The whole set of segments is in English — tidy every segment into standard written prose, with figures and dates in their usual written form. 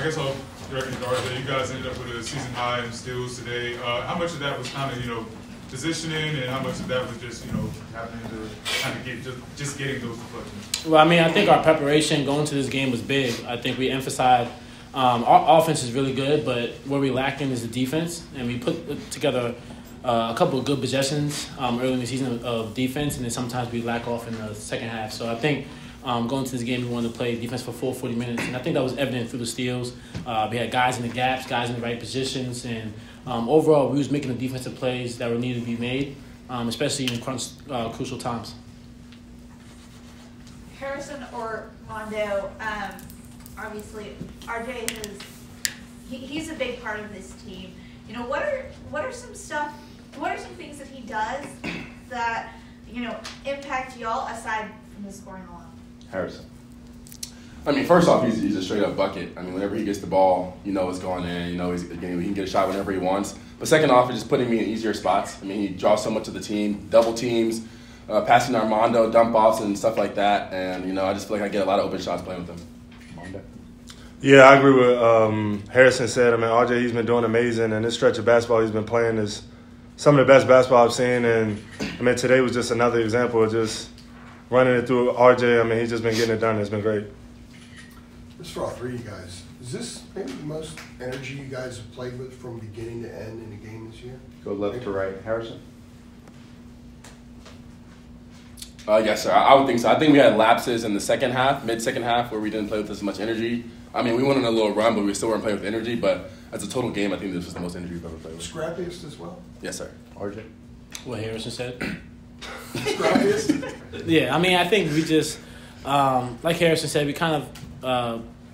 I guess I'll direct it to RJ. You guys ended up with a season high in steals today. How much of that was kind of, positioning, and how much of that was just, happening to kind of get just getting those deflections? Well, I mean, I think our preparation going to this game was big. I think we emphasized our offense is really good, but where we lacking is the defense, and we put together a couple of good possessions early in the season of defense, and then sometimes we lack off in the second half. So I think going to this game, we wanted to play defense for full 40 minutes, and I think that was evident through the steals. We had guys in the gaps, guys in the right positions, and overall, we was making the defensive plays that were needed to be made, especially in crucial times. Harrison or Mondo, obviously, RJ he's a big part of this team. What are some things that he does that, impact y'all aside from his scoring alone? Harrison. I mean, first off, he's a straight-up bucket. I mean, whenever he gets the ball, it's going in. He can get a shot whenever he wants. But second off, it's just putting me in easier spots. I mean, he draws so much of the team, double teams, passing Armando, dump offs, and stuff like that. And, I just feel like I get a lot of open shots playing with him. Armando. Yeah, I agree with Harrison said. I mean, RJ, he's been doing amazing. And this stretch of basketball he's been playing is some of the best basketball I've seen. And, I mean, today was just another example of just running it through RJ. I mean, he's just been getting it done. It's been great. Just for all three of you guys, is this maybe the most energy you guys have played with from beginning to end in a game this year? Go left to right. Harrison? Yes, sir. I would think so. I think we had lapses in the second half, mid-second half, where we didn't play with as much energy. I mean, we went on a little run, but we still weren't playing with energy. But as a total game, I think this was the most energy we've ever played with. Scrappiest as well? Yes, sir. RJ? What Harrison said? Scrappiest? Yeah, I mean, I think we just, like Harrison said, we kind of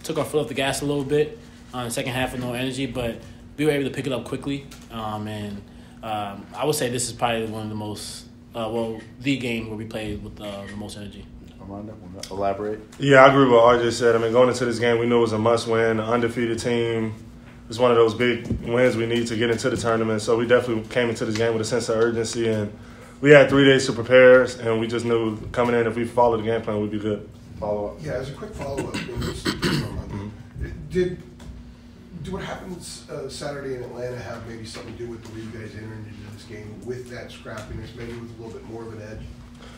took our foot off the gas a little bit on the second half with no energy, but we were able to pick it up quickly. And I would say this is probably one of the most, the game where we played with the most energy. Armando, elaborate. Yeah, I agree with what RJ said. I mean, going into this game, we knew it was a must-win, undefeated team. It's one of those big wins we need to get into the tournament. So we definitely came into this game with a sense of urgency, and we had 3 days to prepare, and we just knew coming in, if we followed the game plan, we'd be good. Follow up. Yeah, as a quick follow-up, did what happened Saturday in Atlanta have maybe something to do with the way you guys entered into this game with that scrappiness, maybe with a little bit more of an edge?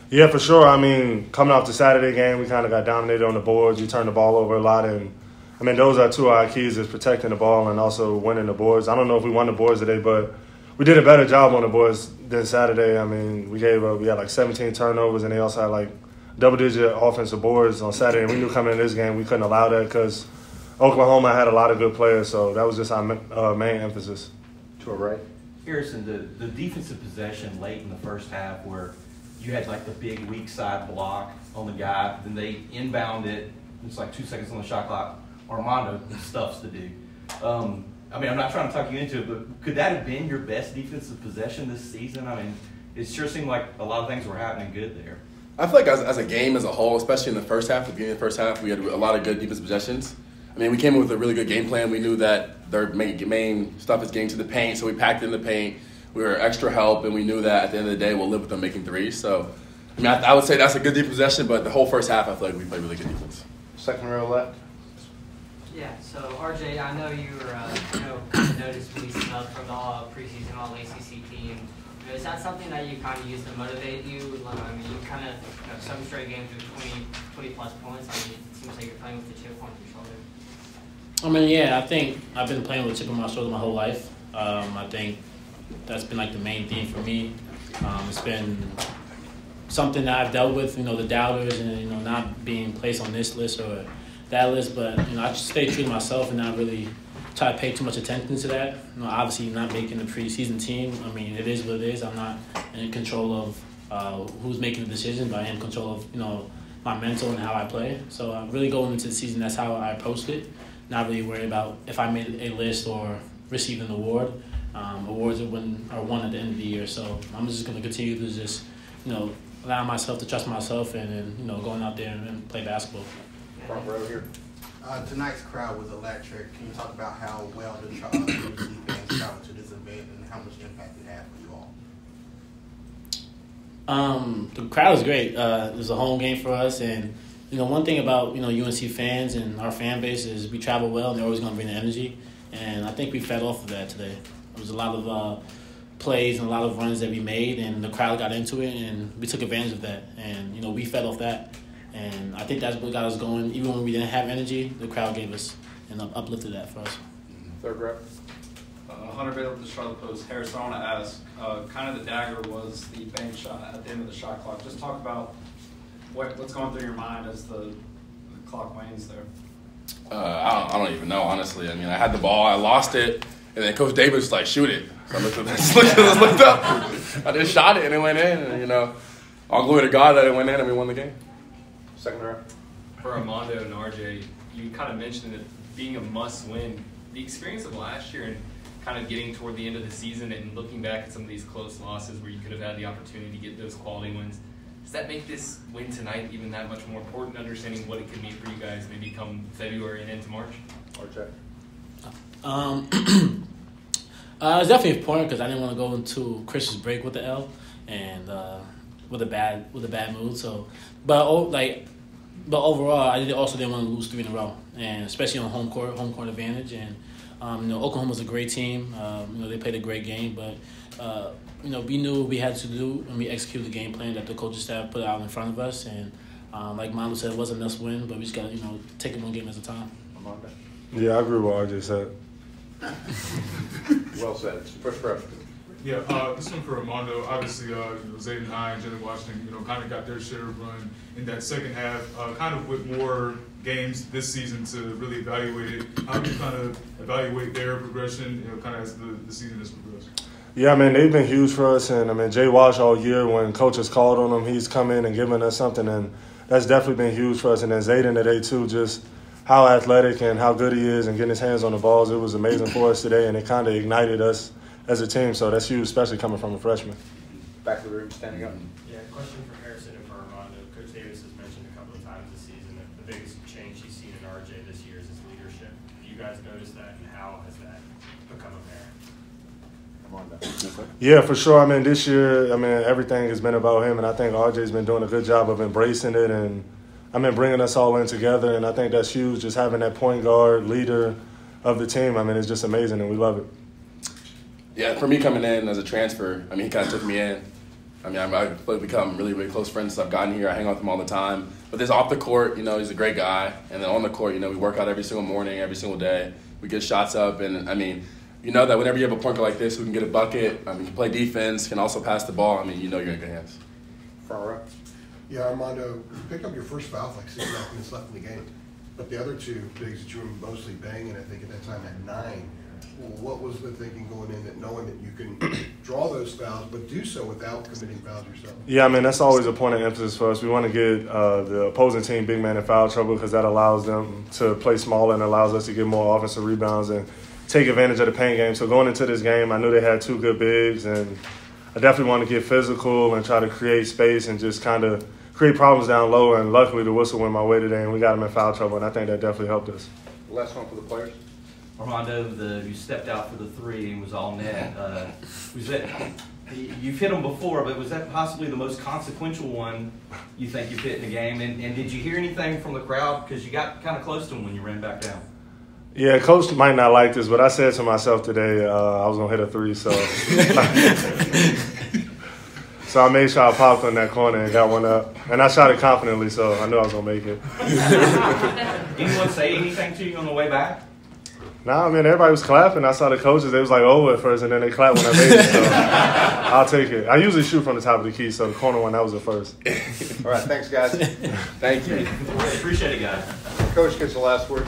Yeah, for sure. I mean, coming off the Saturday game, we kind of got dominated on the boards. We turned the ball over a lot, and I mean, those are two of our keys, is protecting the ball and also winning the boards. I don't know if we won the boards today, but we did a better job on the boards than Saturday. I mean, we had like 17 turnovers, and they also had like double-digit offensive boards on Saturday. And we knew coming in this game we couldn't allow that because Oklahoma had a lot of good players, so that was just our main emphasis. To our right. Harrison, the defensive possession late in the first half where you had like the big weak side block on the guy, then they inbound it. It's like 2 seconds on the shot clock. Armando stuffs to do. I mean, I'm not trying to talk you into it, but could that have been your best defensive possession this season? I mean, it sure seemed like a lot of things were happening good there. I feel like as a game as a whole, especially in the first half, the beginning of the first half, we had a lot of good defensive possessions. I mean, we came in with a really good game plan. We knew that their main stuff is getting to the paint, so we packed in the paint. We were extra help, and we knew that at the end of the day, we'll live with them making threes. So, I mean, I would say that's a good defensive possession, but the whole first half, I feel like we played really good defense. Second row left. Yeah, so RJ, I know you were, kind of noticeably snubbed from the preseason All-ACC team. Is that something that you kind of use to motivate you? I mean, you kind of, 7 straight games with 20-plus points. I mean, it seems like you're playing with the chip on your shoulder. I mean, yeah, I think I've been playing with a chip on my shoulder my whole life. I think that's been like the main thing for me. It's been something that I've dealt with, the doubters and, not being placed on this list or that list, but I just stay true to myself and not really try to pay too much attention to that. Obviously not making the preseason team. I mean, it is what it is. I'm not in control of who's making the decision, but I am in control of my mental and how I play. So I'm really going into the season. That's how I approached it. Not really worried about if I made a list or received an award. Awards are won at the end of the year. So I'm just going to continue to just allow myself to trust myself and going out there and play basketball. Front row here. Tonight's crowd was electric. Can you talk about how well the fans traveled to this event and how much impact it had for you all? The crowd was great. It was a home game for us, and one thing about, UNC fans and our fan base is we travel well and they're always going to bring the energy. And I think we fed off of that today. There was a lot of plays and a lot of runs that we made, and the crowd got into it, and we took advantage of that. And, we fed off that. And I think that's what got us going. Even when we didn't have energy, the crowd gave us and uplifted that for us. Third rep. Hunter Baylor with the Charlotte Post. Harris, I want to ask, kind of the dagger was the bank shot at the end of the shot clock. Just talk about what's going through your mind as the clock wanes there. I don't even know, honestly. I mean, I had the ball, I lost it, and then Coach Davis was like, shoot it. So I looked up. I just shot it, and it went in. And, all glory to God that it went in, and we won the game. Second round. For Armando and RJ, you kind of mentioned it being a must-win. The experience of last year and kind of getting toward the end of the season and looking back at some of these close losses where you could have had the opportunity to get those quality wins, does that make this win tonight even that much more important, understanding what it could mean for you guys maybe come February and into March? RJ. It's definitely important because I didn't want to go into Christmas break with the L and with a bad mood. So, but overall, I also didn't want to lose 3 in a row, and especially on home court advantage. And Oklahoma's a great team. They played a great game, but we knew what we had to do, and we executed the game plan that the coaching staff put out in front of us. And like Manu said, it wasn't a must-win, but we just got to take it one game at a time. Yeah, I agree with what RJ said. Well said. First rep. Yeah, this one for Armando. Obviously, Zayden High and Jalen Washington, kind of got their share of run in that second half. Kind of with more games this season to really evaluate it. How do you kind of evaluate their progression, kind of as the season has progressed? Yeah, they've been huge for us. And, Jay Wash all year, when coaches called on him, he's come in and given us something. And that's definitely been huge for us. And then Zayden today, too, just how athletic and how good he is and getting his hands on the balls. It was amazing for us today, and it kind of ignited us as a team. So that's huge, especially coming from a freshman. Back to the room, standing up. Yeah, question for Harrison and for Armando. Coach Davis has mentioned a couple of times this season that the biggest change he's seen in RJ this year is his leadership. Do you guys notice that, and how has that become apparent? Yeah, for sure. This year, everything has been about him, and I think RJ's been doing a good job of embracing it and, bringing us all in together, and I think that's huge, just having that point guard, leader of the team. It's just amazing, and we love it. Yeah, for me coming in as a transfer, he kind of took me in. I've become really, really close friends since I've gotten here. I hang out with him all the time. But this off the court, he's a great guy. And then on the court, we work out every single morning, every single day. We get shots up, and that whenever you have a point guard like this who can get a bucket, can play defense, can also pass the ball, you're in good hands. Front row. Yeah, Armando, you picked up your first foul with 6.5 minutes left in the game. But the other two bigs that you were mostly banging, I think at that time had 9. What was the thinking going in, that knowing that you can draw those fouls, but do so without committing fouls yourself? Yeah, that's always a point of emphasis for us. We want to get the opposing team big man in foul trouble because that allows them to play smaller and allows us to get more offensive rebounds and take advantage of the paint game. So going into this game, I knew they had 2 good bigs, and I definitely want to get physical and try to create space and just kind of create problems down low. And luckily, the whistle went my way today, and we got them in foul trouble, and I think that definitely helped us. Last one for the players. Armando, you stepped out for the 3 and was all net. Was that, you've hit them before, but was that possibly the most consequential one you think you've hit in the game? And did you hear anything from the crowd? Because you got kind of close to them when you ran back down. Yeah, Coach might not like this, but I said to myself today I was going to hit a 3. So so I made sure I popped on that corner and got one up. And I shot it confidently, so I knew I was going to make it. Anyone say anything to you on the way back? Nah, everybody was clapping. I saw the coaches. They was like, oh, at first, and then they clapped when I made it. So I'll take it. I usually shoot from the top of the key, so the corner one, that was the first. All right, thanks, guys. Thank you. Appreciate it, guys. Coach gets the last word.